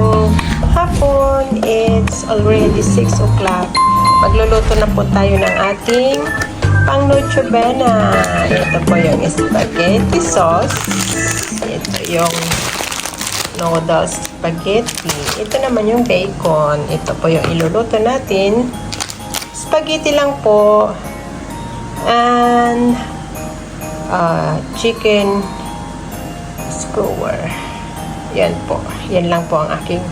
ngayong hapon. It's already 6 o'clock. Magluluto na po tayo ng ating pang Noche Buena. Ito po yung spaghetti sauce. Ito yung noodles spaghetti. Ito naman yung bacon. Ito po yung iluluto natin. Spaghetti lang po. And chicken skewer. Yan po. Yan lang po ang aking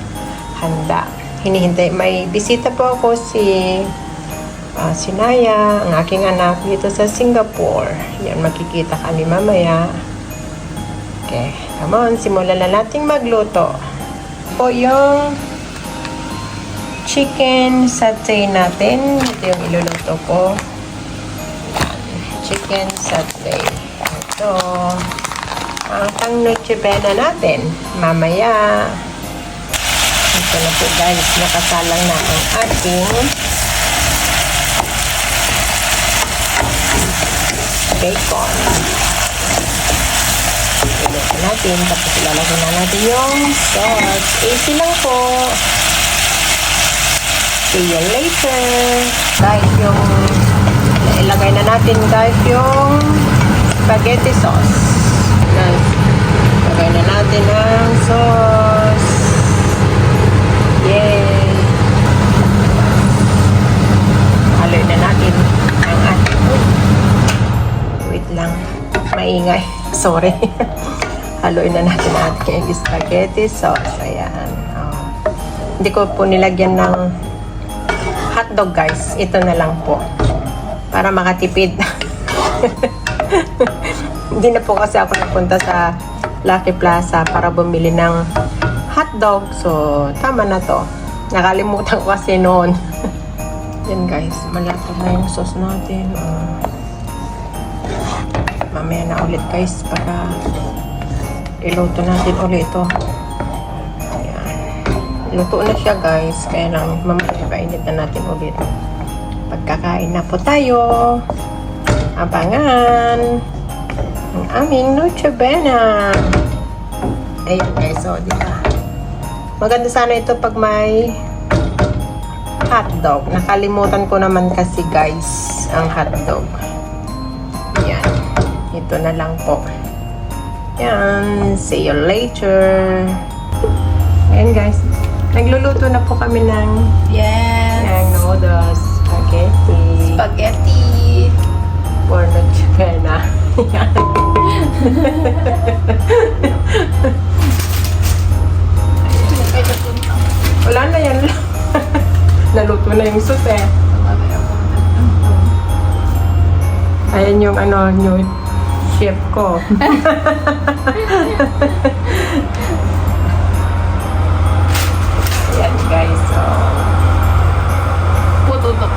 handa. Hinihintay. May bisita po ako si Naya, ang aking anak dito sa Singapore. Yan, makikita kami mamaya. Okay. Come on, simulan na nating magluto. Po yung chicken satay natin. Ito yung iluluto ko. Yan. Chicken satay. Ito. Ang pang Noche Buena natin. Mamaya. Ito na po guys. Nakasalang na ang ating bacon. Iluluto natin. Tapos ilalagay na natin yung sauce. Easy lang po. See you later. Guys, yung ilagay na natin guys yung spaghetti sauce. Guys, ilagay na natin ang sauce. Yay! Haloy na natin ang ating wait lang, maingay. Sorry. Haloy na natin ang ating spaghetti sauce. Ayan. Oh. Hindi ko po nilagyan ng hotdog guys. Ito na lang po. Para makatipid. Hindi na po kasi ako napunta sa Lucky Plaza para bumili ng hotdog. So, tama na to. Nakalimutan ko kasi noon. Yan guys. Malapit na yung sauce natin. Mamaya na ulit guys para iluto natin ulit ito. Luto na siya guys. Kaya lang mamaya painit na natin ulit. Pagkakain na po tayo. Abangan ang aming Noche Buena. Ayun guys. So, diba? Maganda sana ito pag may hotdog. Nakalimutan ko naman kasi guys ang hotdog. Yan. Ito na lang po. Yan. See you later. Ayan guys. Nagluluto na po kami ng noodles, spaghetti for Noche Buena. Wala na yan. Naluto na yung sauce eh. Ayan yung new chef ko. Ayan guys, so Pututok.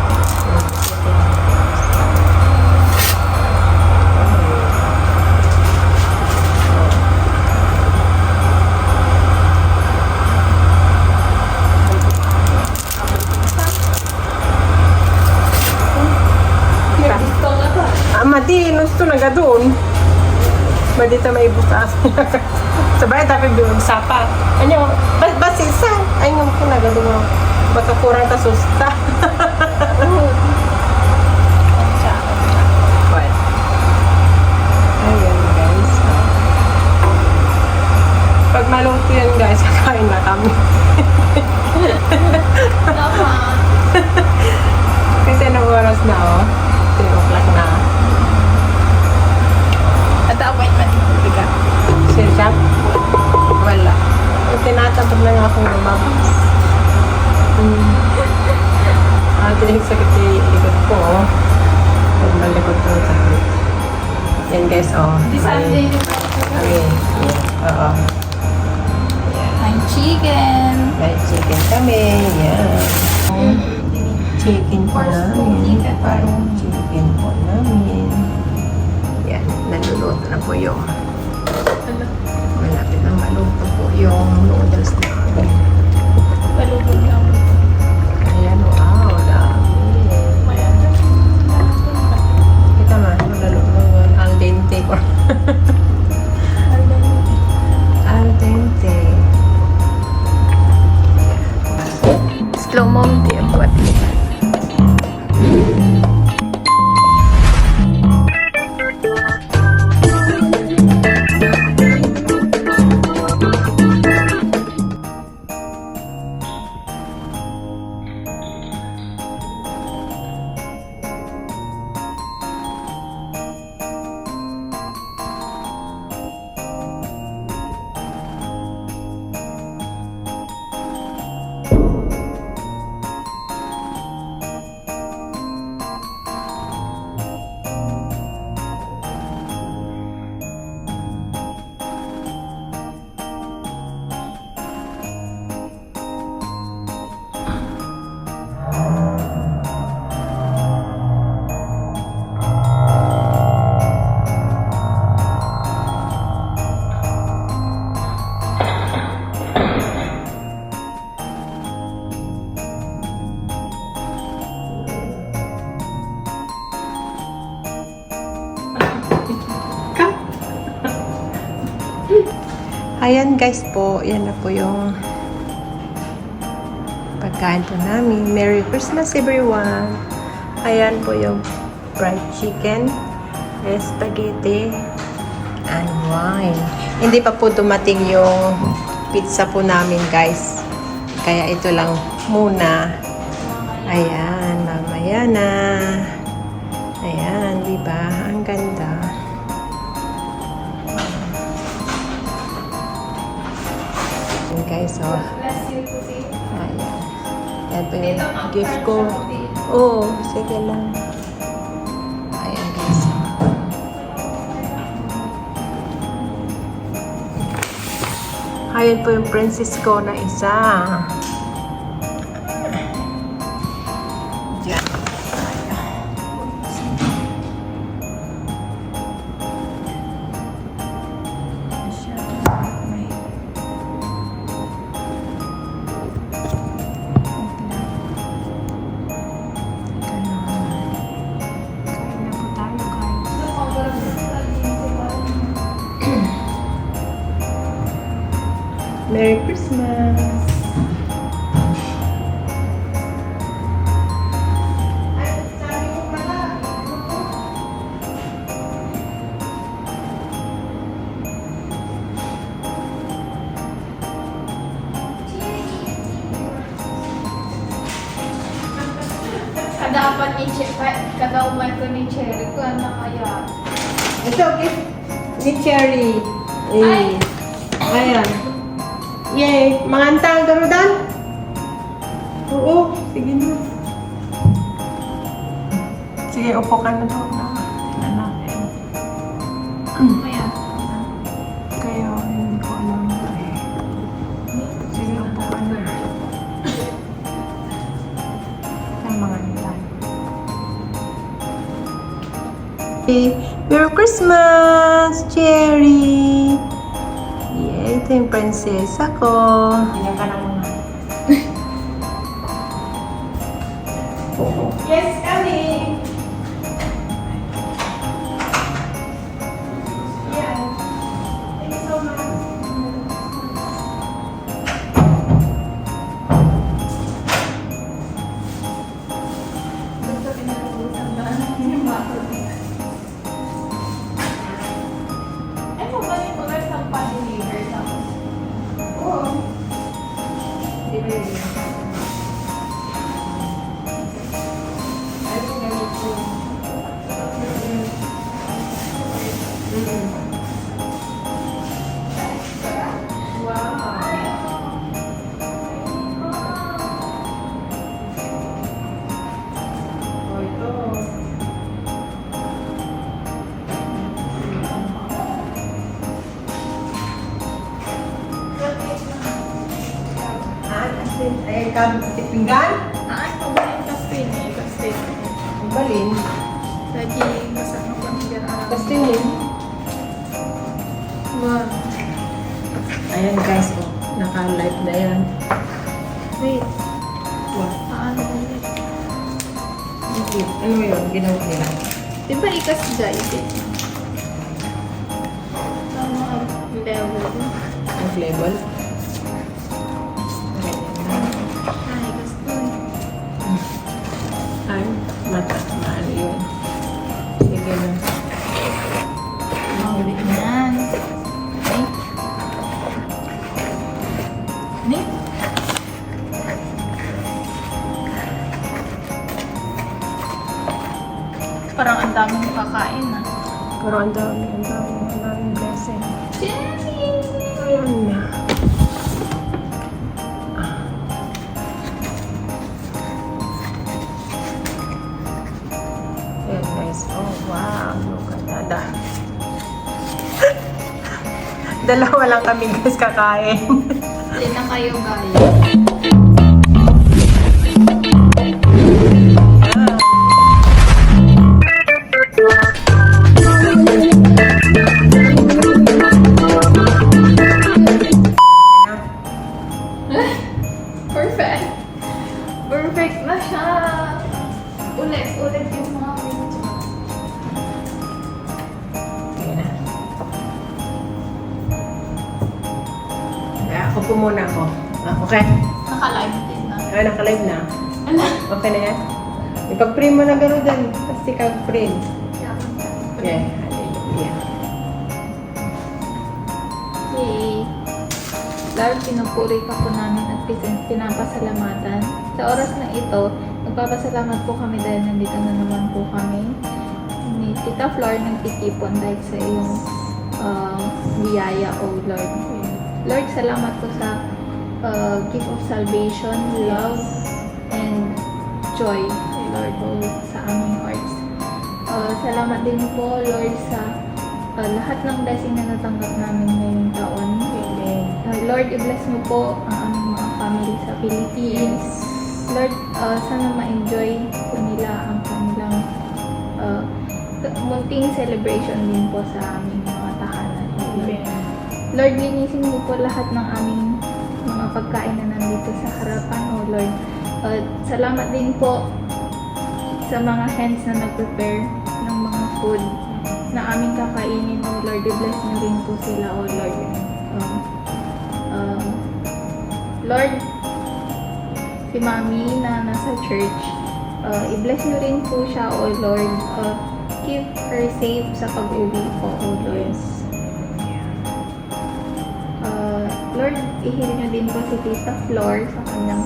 Madi, gusto na ga doon. Madi ta may butas. Sabay tapi doon sapa. Anyo, bas isa. Ay ngum ko na ga doon. Baka kurang ta susta. Ayan guys. Pag maluto yan guys, kain na kami. Kasi anong oras na 3 o'clock na. At appointment mo, biga. Sir shop? Wala. Tinatabag lang akong lumabas. Tinig sakit yung likod ko. Malikod ko sa akin. Yan guys, This Sunday, Okay. Oo. may chicken. May chicken kami. Yan. Chicken po namin. Chicken po namin. Yan. Naluluto na po yung malapit na maluto po yung noodles namin. Balubog lang. Ayan, wow, dami. Kita man, malalulugan. Al dente ko. Al dente. Slow mo dia buat. Ayan guys po, yan na po yung pagkain po namin. Merry Christmas everyone! Ayan po yung fried chicken, spaghetti, and wine. Hindi pa po dumating yung pizza po namin guys. Kaya ito lang muna. Ayan, mamaya na. Ayan, di ba? Ang ganda. Guys, oh. Bless you to see. Ayan. Yan po yung gift ko. Oo, sige lang. Ayan, guys. Ayan po yung princess ko na isa. Diyan. Merry Christmas! Kadapat ni kada umay ko ni Cherry ko ano kaya. Ito, gift ni Cherry. Ay! Ayan. Yay! Mangantang ka mo doon? Oo, sige na. Sige, upo ka na doon. Tingnan natin. Ayan. Kaya, hindi ko alam ito eh. Sige, upo ka na. Ang mangantang. Merry Christmas, Cherry! Yay, ito yung prinsesa ko. Ganyan ka na muna. Yes, coming! Yeah. Thank you so much. Gusto pinalubusan ba? Yung bato. Ay, mo ba yung mga sa pa-deliver tapos? Oo. Di ba yun? Ay, ganito. Oh, ito. Ay, pinggan? Ah, ito ba yung kastin eh? Kastin. Ang balin. Lagi kasama ko ng gano'n. Basta yun. Wow. Ayan guys, oh, naka-live na yan. Wait. Wow. Paano ulit? Ano yun? Ginawa nila. Di ba ikas guys eh? Tama ang level. Ang flavor. Ay, ikas to eh. Parang ang daming kakain ah. Pero ang daming blessing. Jenny! Ayan na. Ayan guys. Oh wow. Look at that. Dalawa lang kami guys kakain. Hindi na kayo guys. Perfect. Perfect na siya. Ulit yung mga picture. Ayan na. Kaya ako po muna ako. Okay. Naka-live din na. Naka-live na. Ala. Okay na yan? Ipag-print mo na gano'n dyan. Basta ikaw-print. Yeah. Hallelujah. Yay. Lord, pinupuri ka po namin at pinapasalamatan. Sa oras na ito, nagpapasalamat po kami dahil nandito na naman po kami. Ni Tita Flor nagtitipon dahil sa iyong biyaya, O Lord. Lord, salamat po sa gift of salvation, love, and joy, Lord, po sa aming hearts. Salamat din po, Lord, sa lahat ng blessing na natanggap namin ngayong taon. Amen. Lord, i-bless mo po ang aming mga family sa Philippines. Lord, sana ma-enjoy po nila ang kanilang munting celebration din po sa aming mga tahanan. Lord. Lord, linisin mo po lahat ng aming mga pagkain na nandito sa harapan, O Lord. Salamat din po sa mga hands na nag-prepare ng mga food na aming kakainin, O Lord. I-bless niyo rin po sila, O Lord. Lord, si Mami na nasa church, i-bless niyo rin po siya, O Lord. Keep her safe sa pag-uwi po, O Lord. Lord, i-heal niyo din po si Tita Flor sa kanyang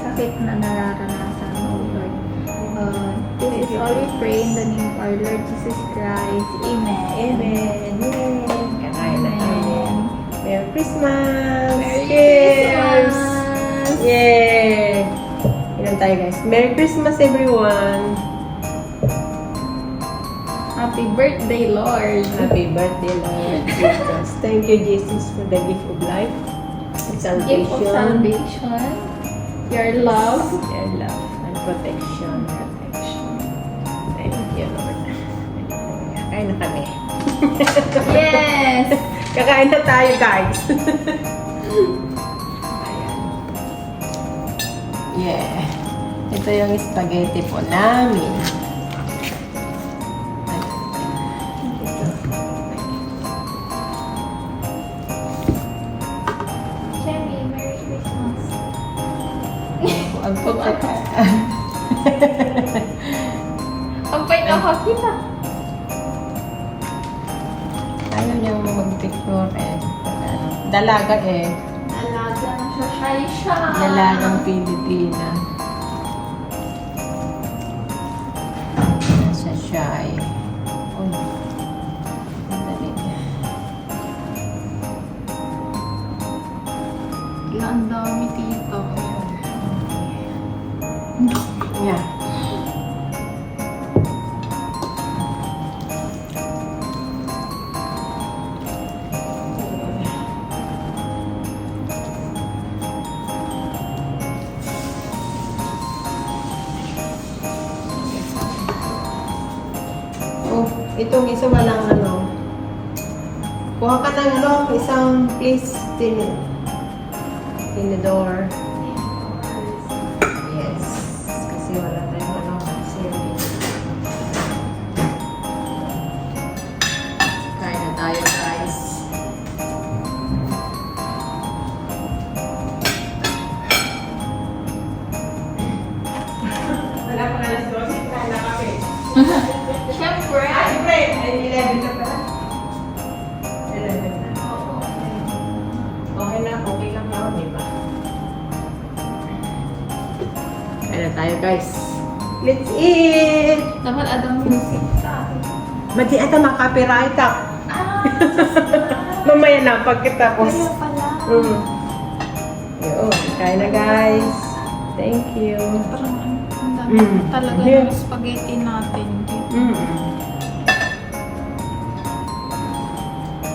sakit na nararanasan, O Lord. This is all we pray in the name of our Lord Jesus Christ. Amen. Amen. Yay. Kakain na kami. Amen. Merry Christmas! Merry Cheers! Christmas! Yay! Ilan tayo guys? Merry Christmas everyone! Happy birthday, Lord. Happy birthday Lord Jesus. Thank you Jesus for the gift of life and Gift of salvation. salvation. Your love. Your love and protection. Thank you Lord. Kakain na kami. Yes! Kakain na tayo guys. Ayan. Yeah. Ito yung spaghetti po namin. Cherry, Merry Christmas. Ang pagkaka. Ang pait ako kita. Ayaw niyang mag-picture eh. Dalaga eh. Alaga na siya. Shy siya. Dalagang Pilipina. Sa shy. Oh. Madali. Ang dami tito. Yeah. Oh, itong isa walang ano. Kuha ka ng ano, isang please tinidor. Yes. Kasi wala tayong ano, sili. Kain na tayo guys. Wala pa alas 12, kain na kami. Siyempre. Siyempre, ay 11 na pala. 11 na. Okay na, okay lang ako, di ba? Kaya na tayo guys. Let's eat! Dapat adang music sa akin. Mati ata makapiright ah. Ah, Mamaya na, pagkatapos. kaya pala. Yun, kain na guys. Thank you. Parang ang dami talaga Yeah. ng spaghetti natin.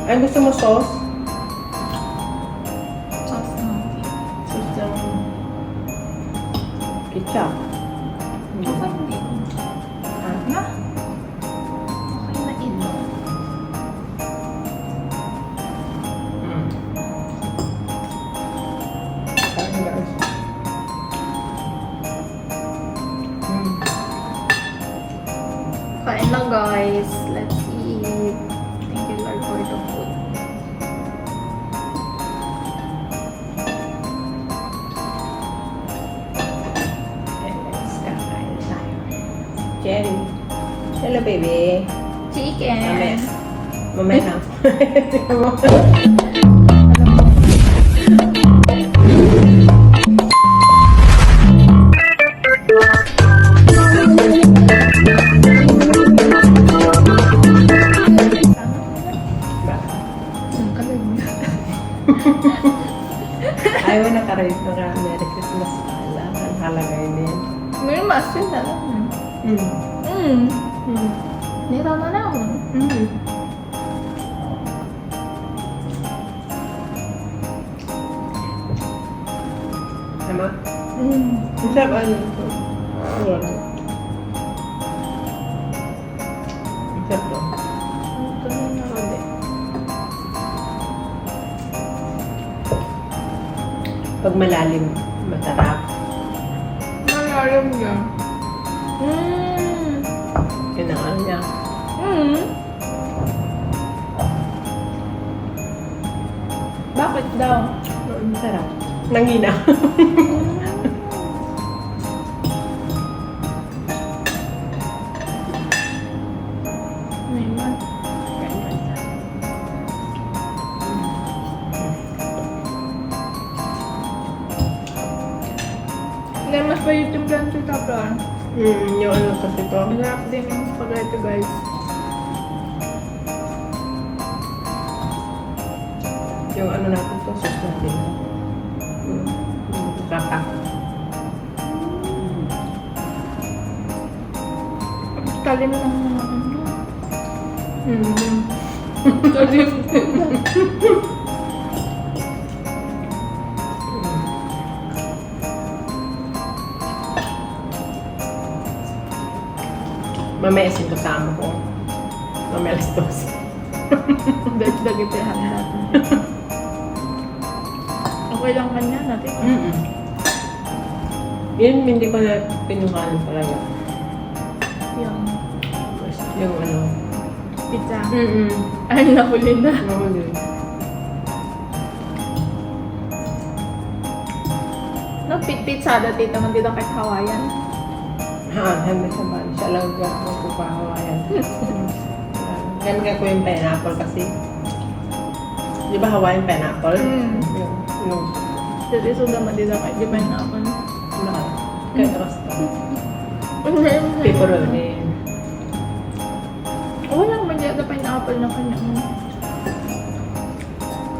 Ay, gusto mo sauce? Sauce natin. Sauce ng ketchup. Okay na ito. Na? Okay na ito. Kain guys. Kain na guys. Let's eat. Thank you Lord for the food. And let's kakain tayo. Cherry. Hello, baby. Chicken. Mamaya. Mamaya na. Tingnan mo. Ang kalag niya. Ayaw na ka-rate ng Merry Christmas pala. Ang halaga yun. May masin na lang. Nira na na ako. Tama? Ang sarap ano ito. Wala. Ang sarap to. Ito na yung narode. Pag malalim, masarap. Malalim niya. Yun ang ano niya. Bakit daw? Masarap. Nangina. May man. Hindi, mas pa YouTube lang si Kaplan. Yung ano kasi to. Masarap din yung spaghetti guys. Yung ano natin to, sauce natin. Kaka. Talim lang mga ano. Talim din. Mamaya sin kasama ko. Mamaya alas 12. Dagdagipihan natin. Okay lang kanya natin. Yun, hindi ko na pinukalan talaga. Yung Yung ano. pizza. Ay, nahuli na. Nahuli. No, pizzada tita man dito kahit Hawaiian. Handa sa ban. Siya lang ako magpapahawayan. Ganda ko yung pineapple kasi. Di ba Hawaiian pineapple? Yung Jadi sudah man dito kahit di pa na ako. lahat. Kaya rasta. Pepperoni. Wala man dito pineapple na kanya mo.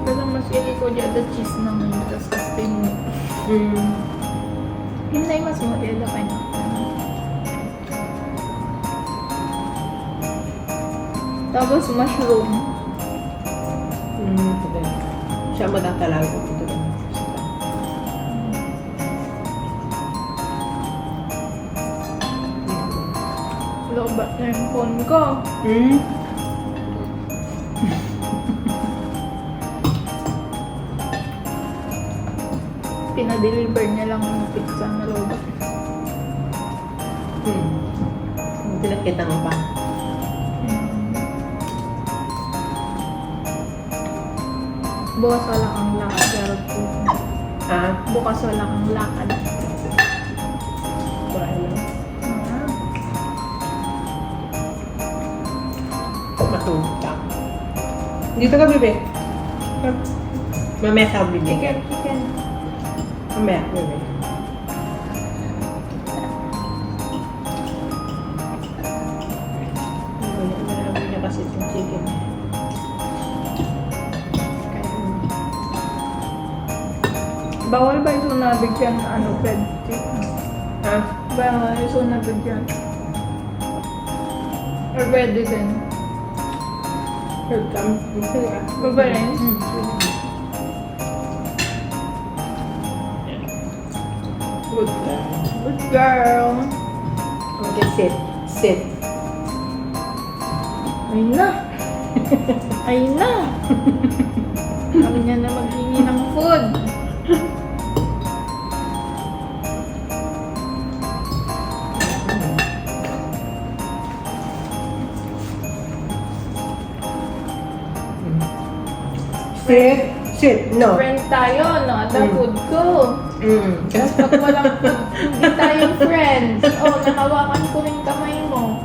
Pero mas ili ko dito cheese naman. Tapos kasi mo. Hindi mas mo dito pineapple. Tapos mushroom. Siya matatalag ko dito. Lobat na yung phone ko. Pinadeliver niya lang yung pizza na lobat. Pinakita mo pa. Bukas wala kang lakad. Jarot po. Bukas wala kang lakad. Kumain lang. Matulog ka. Dito ka, bebe. Mamaya sa bibig. Chicken. Mamaya, bebe. Bawal ba yung nabigyan ano, bread cake? Ha? Bawal yung nabigyan. Or ready din. Welcome. Baba rin? Good girl. Good girl. Okay, sit. Sit. Ayun na. Ayun na. Kami niya na maghingi ng food. Sit. Sit. No. Friend tayo, no? The food ko. Tapos pag walang food, hindi tayong friends. Oh, nahawakan ko rin kamay mo.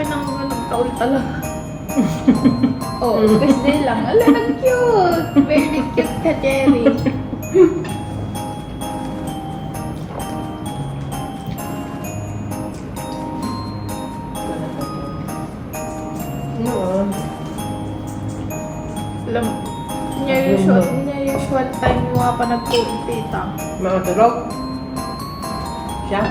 Pinangalang taul talaga. Oh, kasi lang. Ala, nag-cute. Very cute ka, Jerry. No. Alam, niya usual time yung mga pa nagpupita. Mga tulog. Siya.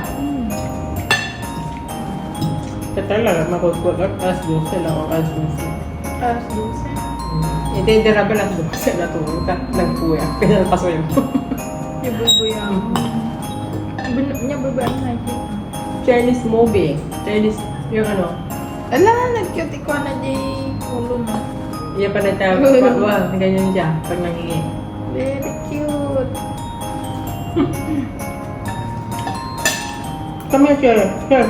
Ito talaga, makukulog. Alas 12 lang o alas 12. Alas 12. Hindi, hindi raga alas 12 na tulog ka. Nagpuya. Pinalpasoy mo. Yung bubuya. Niya bubuya ang nakikita. Chinese movie. Chinese, yung ano. Ala, nag-cute ko na di ulo mo. Iya pa na tayo. Wow, ganyan siya. Pag nangingi. Very cute. Come here, Cherry. Here.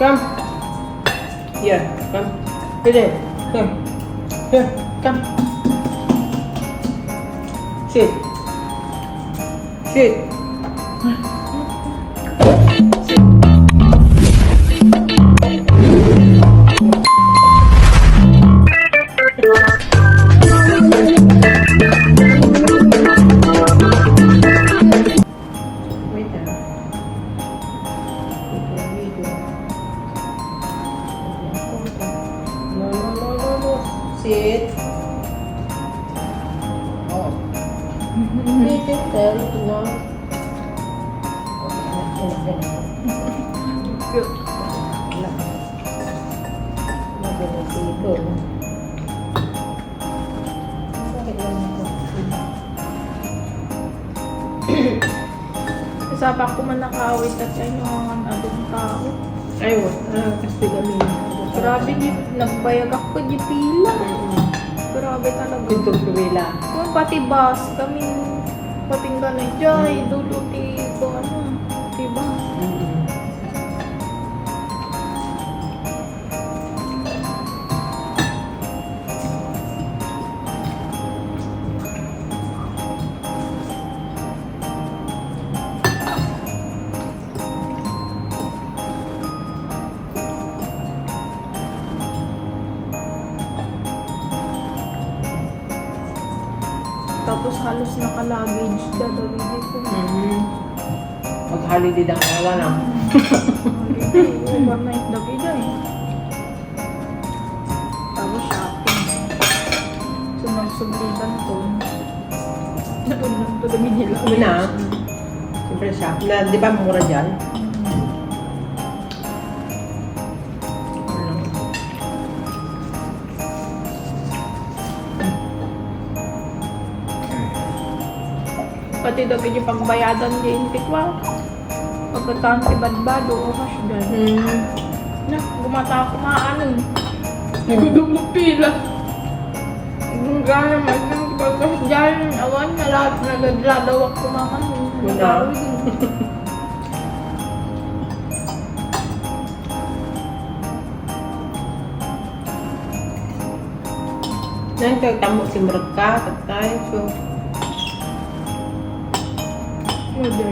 Come. Here. Come. Here. Come. Here. Come. Sit. Sit. Wait ah. No. Sit. Oh. Sit it there. No. Cute. Kasapa ko man nakawit at sa inyo ang adong tao. Ayun. Kasi kami. Grabe, nagbayag ako di pila. Grabe talaga. Dito kumila. Kung pati bus, kami patinggan na dyan, duduti ko ano, di bus. Tapos halos naka-luggage dadawin ko. Mag-holiday na kaya na. Holiday, overnight daw ida eh. Tapos shopping. So nagsublitan ko. Napunod to kami nila. Ano na? Siyempre siya. Na, di ba mura dyan? Pati daw kaya pagbayadan din tikwa. Pagkatang si Badbado o kasyan. Na, gumata ako maaano. Nagdumupila. Kung gano'n naman pagkasyan, awan na lahat nagadladaw ako kumakan. Wala. Nanti kamu si mereka, tatay, so. Mother.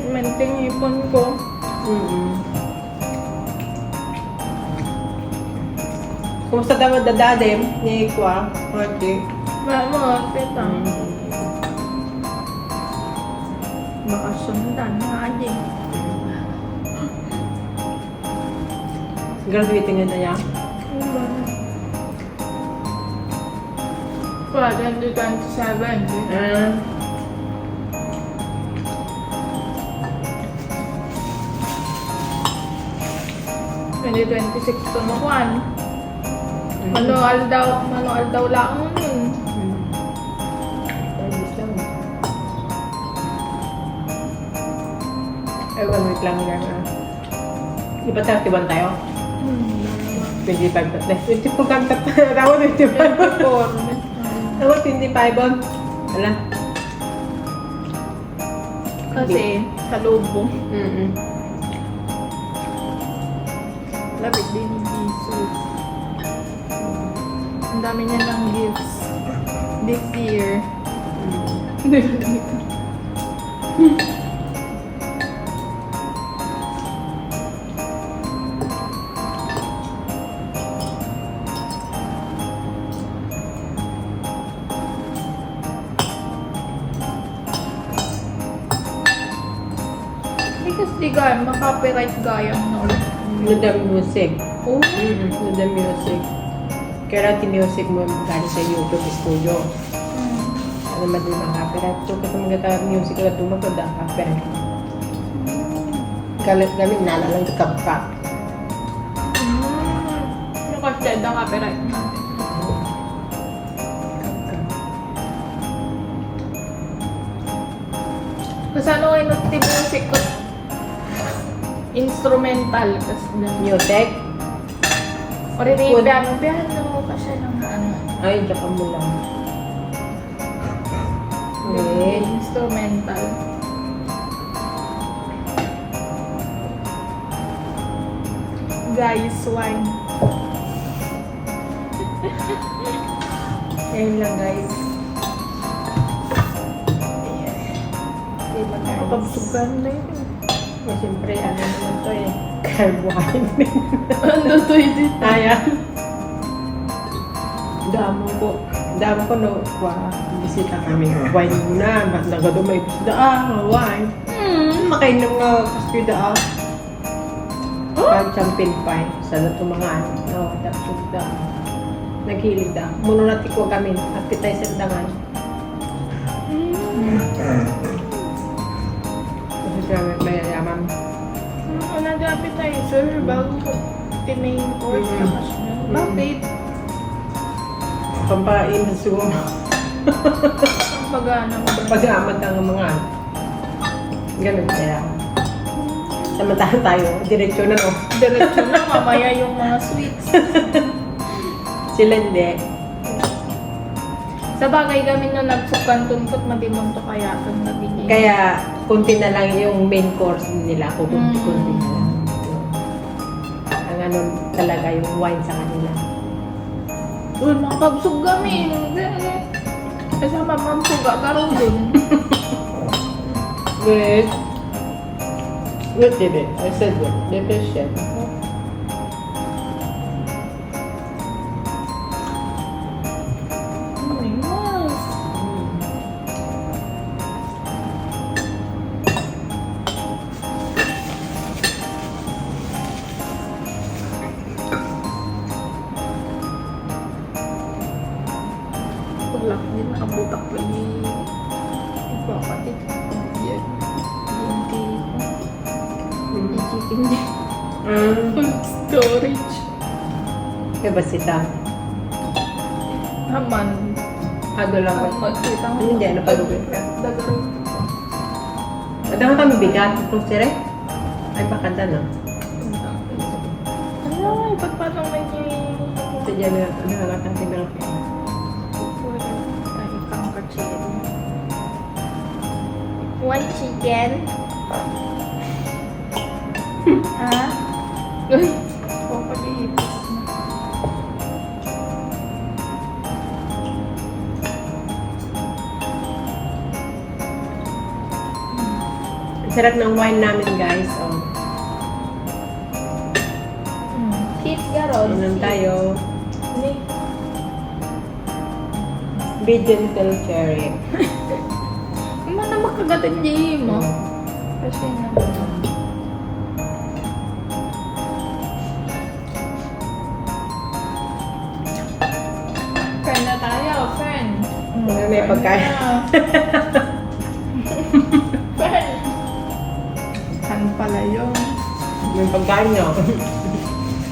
Menting ipon ko. Kumusta daw dadadim ni Kwa? Mati. Mama, kita. sundan nga din. Graduating na niya. Wala, 2027. Ah. Hindi 26 tumukuan. Manual daw lang yun. Ayos lang. Ay, 1 week lang yan. Di ba 31 tayo? 25 pa. 24 kami tayo. 25. 24. Ako, 25 on. Wala. Kasi, sa lubong. Labit din yung Jesus. Ang dami niya ng gifts. This year. Because di gaya, makapiright gaya no. With the music. Oh. With the music. Kaya natin music mo galing sa YouTube studio. Ano man din mga copyright. So, kasi mga music na tumagod ang copyright. Gamit nala lang kapka. Yung kasi ang copyright natin. Kasi ano kayo nagtip music ko? Instrumental. Kasi Music? o rin piano kasi lang na ano. Ay, Japan mo lang. Okay. Instrumental. Guys, wine. Ayun lang guys. Diba guys? Kapagsugan na yun. Siyempre, ano naman to eh. Carbohydrate. Ano to yun? Ayan. Damo ko no. Bisita kami. Wine muna. Ba't nagadumay gusto wine. Makainom nga kasi champagne pie. Sa nato mga ano. No, tapos naghilig da. Muna natin ko kami. Appetizer dangan. Kasi grabe mayayaman. Nag-appetizer bago ko tinayin course na kasi. Bakit? Pampain sa sumo. Ang pag-ano mo. Pag-aamat ang mga ganun kaya. Samantala tayo, diretsyo na no. Diretso na, mamaya yung mga sweets. Sila hindi. Sa bagay kami nung nagsukan tuntut, madimonto kaya itong nabigyan. Kaya, kunti na lang yung main course nila. Kunti-kunti na lang. Ang ano talaga yung wine sa kanila. Uy, mga kabsog kami. Kasama mamsuga karoon dun. Wait. Wait, David. I said wait. David said. Oh my gosh. Paglak din, nakabutak pa yung ipapatid. Yan. Yung tea ko. Yung chicken din. Storage. Kaya ba sita? Haman. Hado lang ba? Magkita mo. Hindi, napalugin ka. Dagaro. At ang kami bigat. Kung sire? Ay, bakanda na. Ay, pagpatong may Ito dyan na. Nahangat natin na lang. One chicken. Ah? Uy, pag-iipis na. Ang sarap ng wine namin, guys. Oh. Kids garon. Inom tayo. Ni. Be gentle, cherry. Mana makagatan di mo. Kasi naman. Friend na tayo, friend. May pagkain. Friend. Ano pala yun? May pagkain nyo.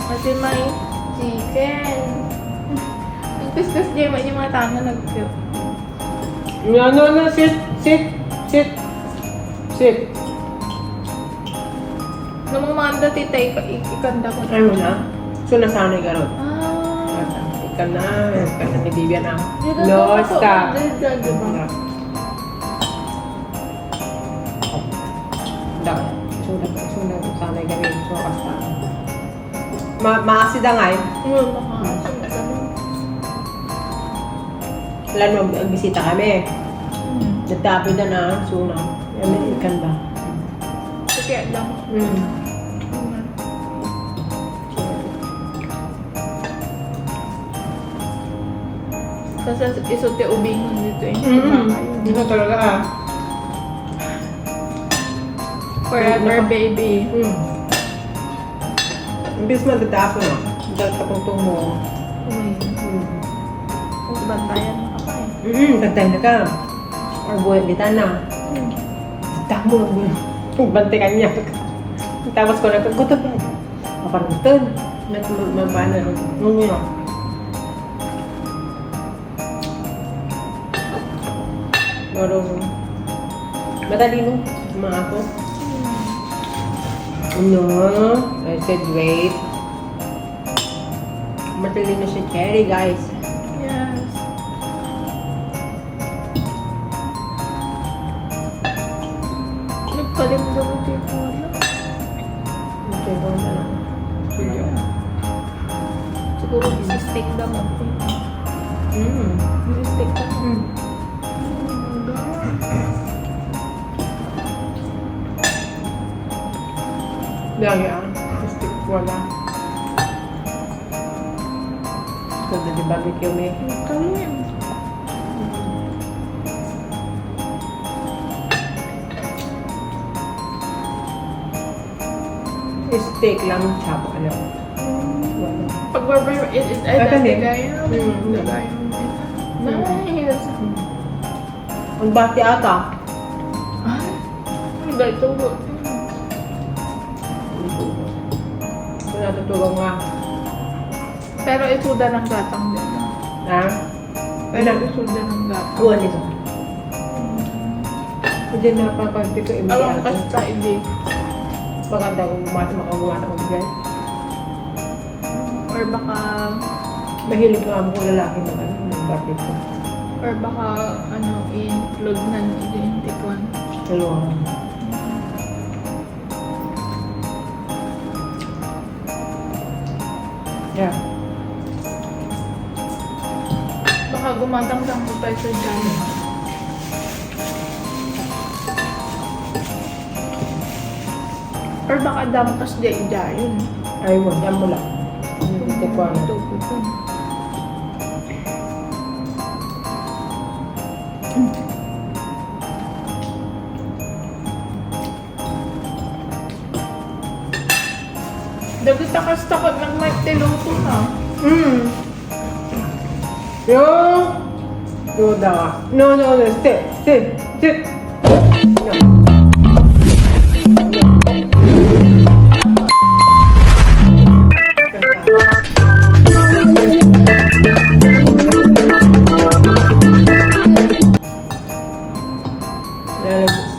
Kasi may chicken. Ang kuskus niya yung mga tanga nag-cute. No, sit. Nung mga manda titay, ikanda ko. Ay mo na. So, nasanay ka ron. Ah. Ikan na ni Vivian na. No, stop. Diba? Dapat. Sudah sanay kami. So, basta. Maasid ang ay. Wala mo, bisita kami. Nagtabi na na. Suna. Yan, ikan ba? Kaya lang. Kasi isote ubingon dito eh. Dito talaga ah. Forever baby. Imbis magdatapo na. Dahil kapungtong mo. Tapos bantayan mo ka pa eh. Tagtay na ka. Or buhay dita na. Tamo mo. Bante ka niya. Tapos ko nagkagutot yan. Maparutan. Nagmamana. Ngungo na. Pero, madali no. Mga ako. No. I said wait. Madali na si Cherry, guys. Yes. Nagkalimdang ko dito wala. Okay, go na lang. Siguro isi-steak naman ko. Isi-steak naman. Lagi ah. Stick wala. So, di barbecue may. Kalim. Steak lang, chop. Alam. Wala. Pag-barber, ay Ah, dati ganun? gaya. Gaya. Nice. Ang bati ata. Ay, ang gaito ko. Wala tutulong nga. Pero isuda ng gatang din. Ha? Pero isuda ng gatang. Buwan nito. Hindi na papagdi ko imdi Alam ato. basta hindi. Maganda kung makagumata ko bigay. Or baka, Mahilig ko ang mga lalaki na ano, ng bati ko. or baka, include na yung tikwan. Dalawa. Yeah. Baka gumatang-tang ko tayo sa dyan. Or baka dampas di yun. Ay mo, yan mo lang. Hindi ko ano. Ito po po. Dapat takas-takot ng mic tiluto na. Yo! Yo daw. No, sit. No.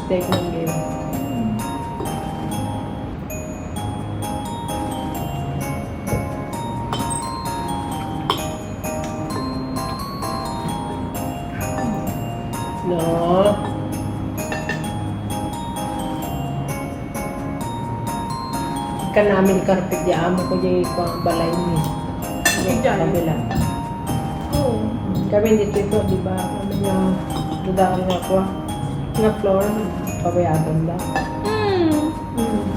Steak ng game. No. Kan namin karpet di amo ko di ko balay ni. Diyan. Kabila. Oo. Kami dito ito, di ba? Kami na dudaan nga ko. Na floor, pabayadon da.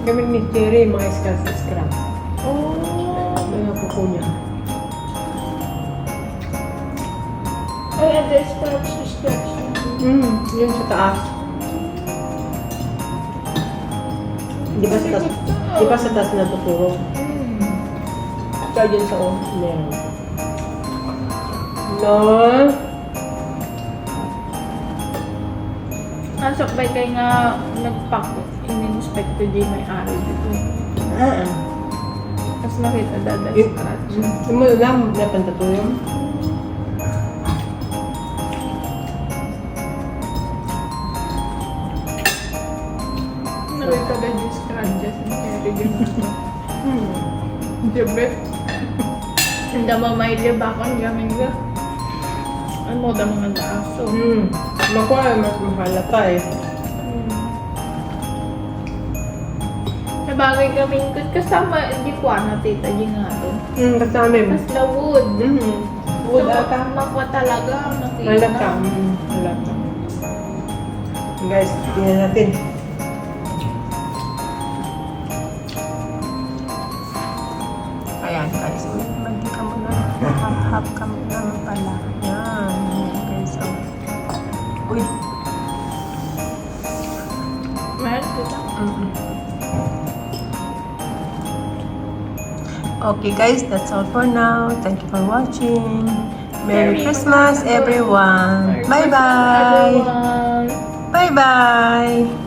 Kami ni Cherry, mga scratch. Oh. Mga kuko niya. Ay, ada scratch. Yun sa taas. Di ba sa taas natuturo? Kaya dyan sa meron. No? Nasakbay kayo nga nagpak. In-inspect ko di may ari dito. Tapos nakita dada scratch. Yung mo lang, napantato yun. Nakita dada scratches and carry din ako. Diba? Hindi mo may libakan gaming ka. Ano mo da mga daaso. Makuha, mas mahalata eh. Sabagay kaming kasama, di ko na tita di nga to. Kasama yun. Mas la wood. Wood ata. Makwa talaga ang nakita. Halata. Halata. Guys, tingnan natin. Ayan guys, magdi ka muna. Hap ka muna pala. Yan. Guys, uy. Meron kita. Okay guys, that's all for now. Thank you for watching. Merry Christmas everyone. Bye bye. Everyone. Bye bye.